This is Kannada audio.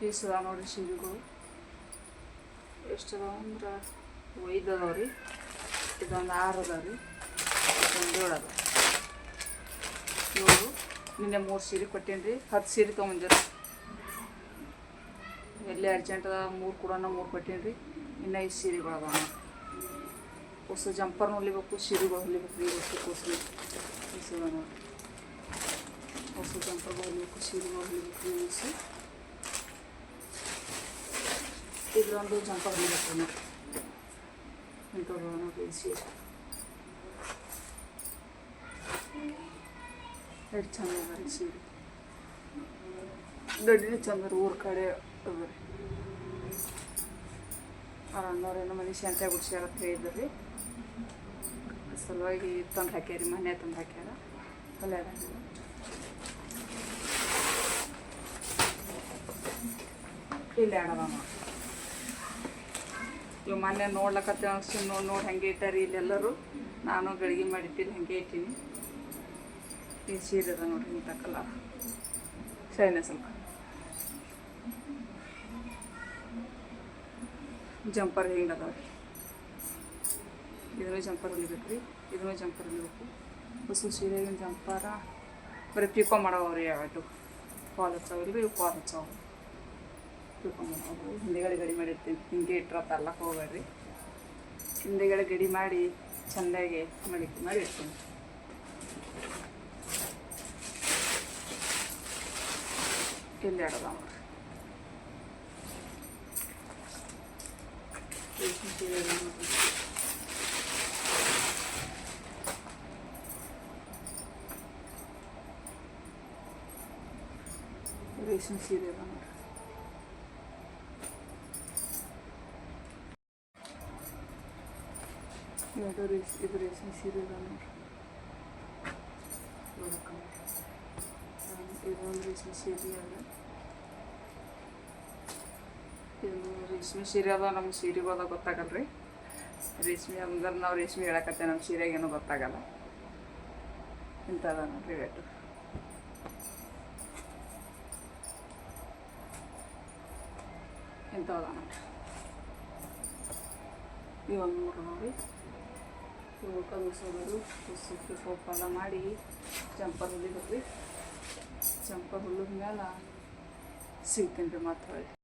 ಪೀಸದ ನೋಡಿರಿ ಸೀರೆಗಳು ಎಷ್ಟು ಅದಾವ ಅಂದ್ರೆ 5 ಅದಾವ ರೀ. ಇದೊಂದು 6 ಅದಾವ ರೀ. ಇದೊಂದು 7 ಅದಾವ. 7 ನಿನ್ನೆ 3 ಸೀರೆ ಕೊಟ್ಟೀನಿ ರೀ. 10 ಸೀರೆ ತೊಗೊಂಬಂದಿರ ಎಲ್ಲಿ ಅರ್ಜೆಂಟ್ ಅದ 3 ಕೂಡ 3 ಕೊಟ್ಟೀನಿ ರೀ. ಇನ್ನು 5 ಸೀರೆಗಳು ಅದಾವ. ಹೊಸ ಜಂಪರ್ನ ಹೊಲಿಬೇಕು, ಸೀರೆಗಳು ಹೊಲಿಬೇಕು ರೀ. ಹೊಸ ಪೀಸದ ನೋಡಿ ಹೊಸ ಜಂಪರ್ಗಳು ಹೊಲಿಬೇಕು, ಸೀರೆಗಳು ಹೊಲಿಬೇಕು ರೀ. ಇದೊಂದು ಜಂಪರ್ ಹೊಲಿಬೇಕು ನೋಡಿ. ಇಂಥದ್ದು ನೋಡಿ ಸೀರೆ ಎಷ್ಟು ಚಂದ ಅದ ರೀ ಸೀರೆ. ಗಡ್ಡಿ ಚಂದ ರೀ. ಊರ ಕಡೆ ಅದ ರೀ. ಅಣ್ಣವ್ರೇನೋ ಮನೆ ಶಂತ ಬಿಡ್ಸ್ಯಾರ ಅಂತ ಹೇಳಿದ್ರು ರೀ. ಸಲುವಾಗಿ ತಂದು ಹಾಕ್ಯಾರಿ, ಮನೆ ತಂದು ಹಾಕ್ಯಾರ. ಹೊಲ್ಯಾರ ಇಲ್ಲಿ ಆಡವ ನೋಡಿ. ಇವು ಮೊನ್ನೆ ನೋಡ್ಲಕತ್ತ ನೋಡಿ ಹಾಗೆ ಇಟ್ಟಾರಿ ಇಲ್ಲೆಲ್ಲರೂ. ನಾನು ಗಳಿಗೆ ಮಾಡಿಟ್ಟಿಲ್ಲ ಹಾಗೆ ಇಟ್ಟೀನಿ. ಈ ಸೀರೆ ಅದ ನೋಡ್ರಿ ಇಂಥ ಕಲರ್ ಶೈನೆ ಸ್ವಲ್ಪ. ಜಂಪರ್ ಹಿಂಗೆ ಅದಾವ ರೀ. ಇದನ್ನು ಜಂಪರ್ ಹೊಲಿಬೇಕು ರೀ. ಇದನ್ನು ಜಂಪರ್ ಹೊಲಿಬೇಕು. ಹೊಸ ಸೀರೆಗಿನ ಜಂಪರ ಬರೀ ಪಿಕೋ ಮಾಡವ್ರಿ. ಯಾವಟ್ಟು ಫಾಲ್ ಹಚ್ಚಾವಿಲ್ಲ ರೀ. ಇವು ಫಾಲ್ ಹಚ್ಚಾವ ಪಿಕೋ ಮಾಡವು. ಹಿಂದೆಗಡೆ ಗಡಿ ಮಾಡಿರ್ತೀನಿ. ಹಿಂಗೆ ಇಟ್ಟಿರತ್ತ ಅಲ್ಲಕ್ಕೆ ಹೋಗ್ಬೇಡ್ರಿ. ಹಿಂದೆಗಡೆ ಗಡಿ ಮಾಡಿ ಚೆಂದಾಗಿ ಮಾಡಿ ಇಡ್ತೀನಿ. ಇಲ್ಲಿ ಆಡೋದ ನೋಡ್ರಿ. ರೇಷ್ಮೆ ಸೀರೆ ಅದ ನೋಡ್ರಿ. ಇದು ರೇಷ್ಮೆ ಸೀರೆ ಅದ ನೋಡ್ರಿ. ಇದೊಂದು ರೇಷ್ಮೆ ಸೀರೆ ಅದ. ಇದು ರೇಷ್ಮೆ ಸೀರೆ ಅದ. ನಮ್ಗೆ ಸೀರೆಗೋದ ಗೊತ್ತಾಗಲ್ಲ ರೀ. ರೇಷ್ಮೆ ಅಂದ್ರೆ ನಾವು ರೇಷ್ಮೆ ಹೇಳಕತ್ತೆ, ನಮ್ಮ ಸೀರೆಗೇನು ಗೊತ್ತಾಗಲ್ಲ. ಇಂಥದ ನೋಡ್ರಿ ರೇಟು. ಇಂಥದ ನೋಡ್ರಿ. ಇವೊಂದು 3 ನೋಡಿ. ಇವು ಕಲಿಸೋದು ಸುಟ್ಟು ಸೊಪ್ಪೆಲ್ಲ ಮಾಡಿ ಜಂಪರ್ ಹೊಲಿಬೇಕು ರೀ. ಜಂಪರ್ ಹೊಲಿದ ಮೇಲೆ ಸಿಗ್ತೀನಿ ರೀ ಮತ್ತೆ.